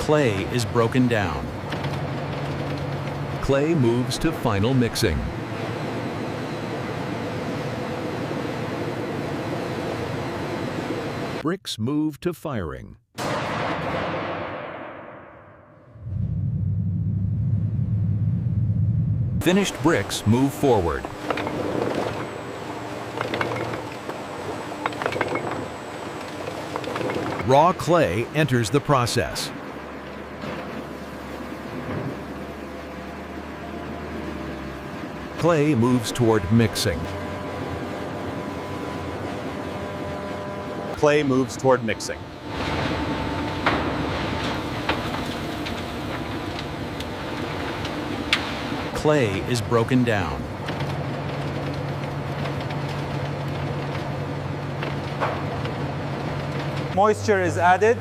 Clay is broken down. Clay moves to final mixing. Bricks move to firing. Finished bricks move forward. Raw clay enters the process. Clay moves toward mixing. Clay moves toward mixing. Clay is broken down. Moisture is added.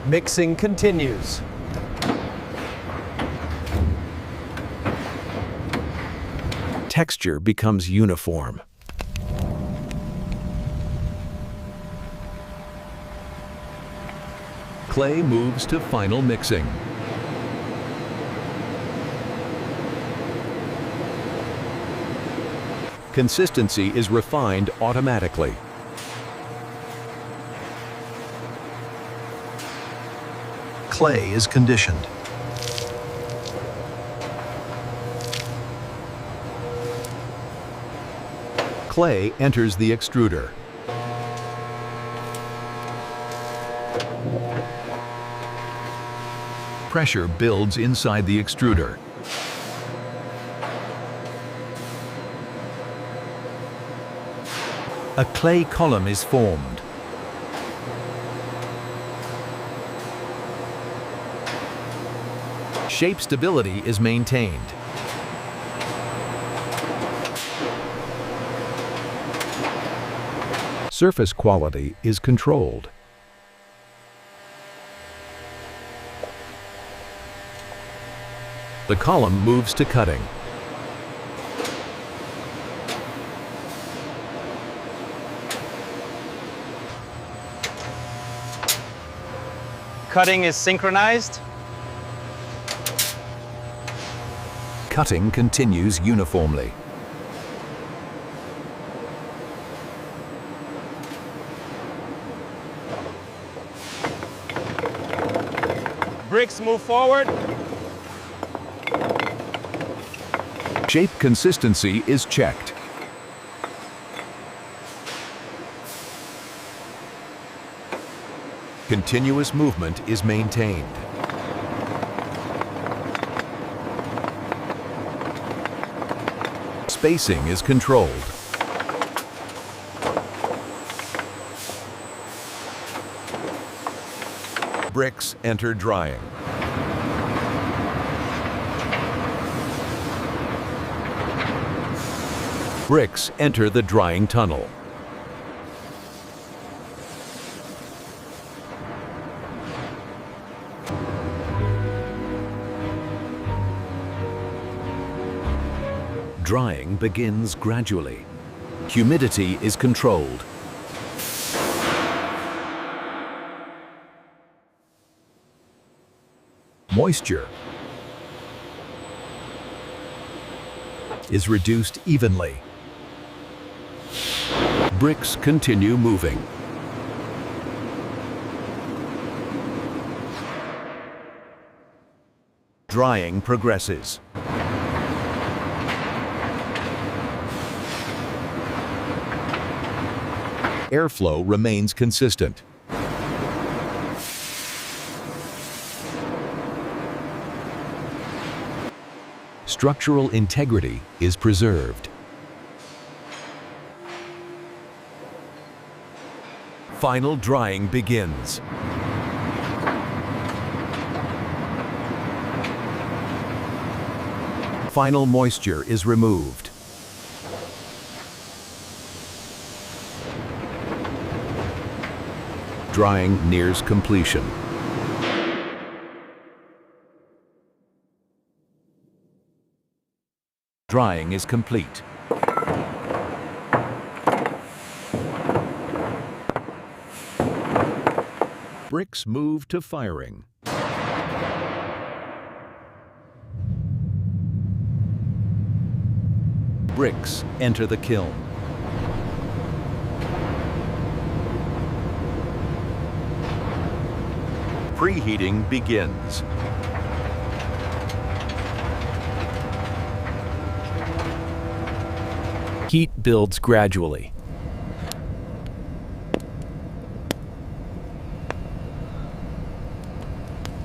Mixing continues. Texture becomes uniform. Clay moves to final mixing. Consistency is refined automatically. Clay is conditioned. Clay enters the extruder. Pressure builds inside the extruder. A clay column is formed. Shape stability is maintained. Surface quality is controlled. The column moves to cutting. Cutting is synchronized. Cutting continues uniformly. Bricks move forward. Shape consistency is checked. Continuous movement is maintained. Spacing is controlled. Bricks enter drying. Bricks enter the drying tunnel. Drying begins gradually. Humidity is controlled. Moisture is reduced evenly. Bricks continue moving. Drying progresses. Airflow remains consistent. Structural integrity is preserved. Final drying begins. Final moisture is removed. Drying nears completion. Drying is complete. Bricks move to firing. Bricks enter the kiln. Preheating begins. Heat builds gradually.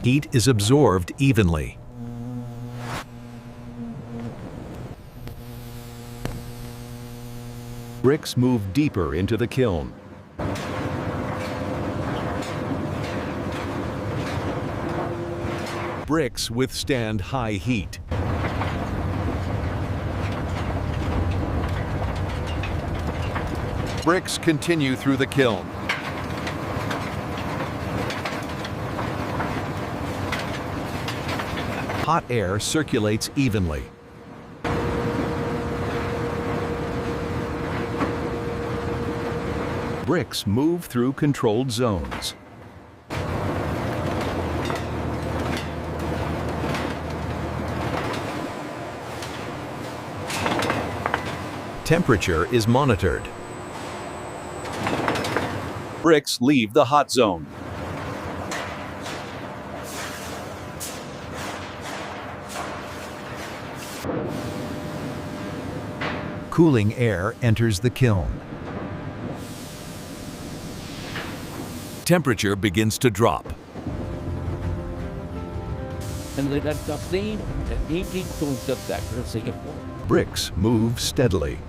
Heat is absorbed evenly. Bricks move deeper into the kiln. Bricks withstand high heat. Bricks continue through the kiln. Hot air circulates evenly. Bricks move through controlled zones. Temperature is monitored. Bricks leave the hot zone. Cooling air enters the kiln. Temperature begins to drop. And let us obtain the 18 tons of that for Singapore. Bricks move steadily.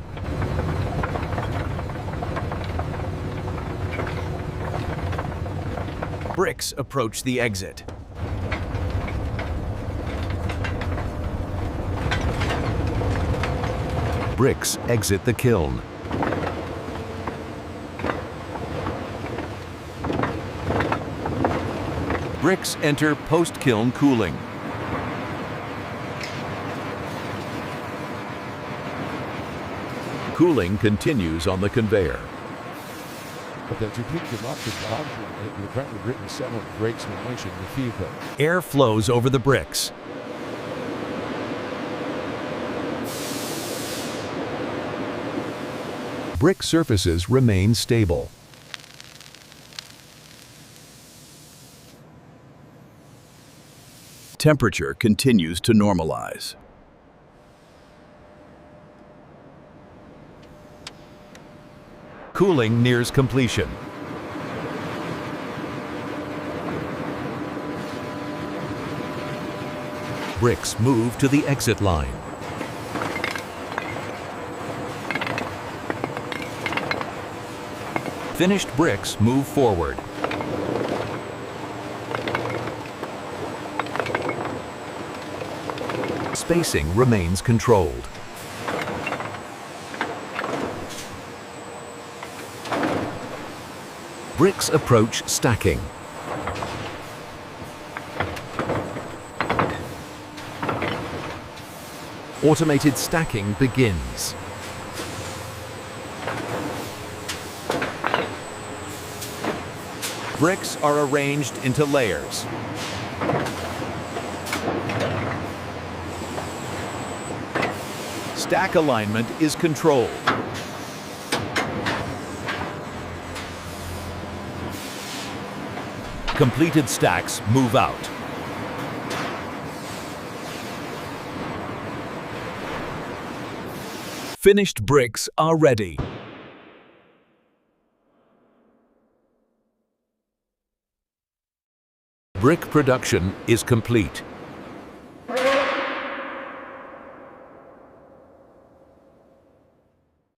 Bricks approach the exit. Bricks exit the kiln. Bricks enter post-kiln cooling. Cooling continues on the conveyor. But the duplicate option the apparently written several breaks when mentioned the FIFA. Air flows over the bricks. Brick surfaces remain stable. Temperature continues to normalize. Cooling nears completion. Bricks move to the exit line. Finished bricks move forward. Spacing remains controlled. Bricks approach stacking. Automated stacking begins. Bricks are arranged into layers. Stack alignment is controlled. Completed stacks move out. Finished bricks are ready. Brick production is complete.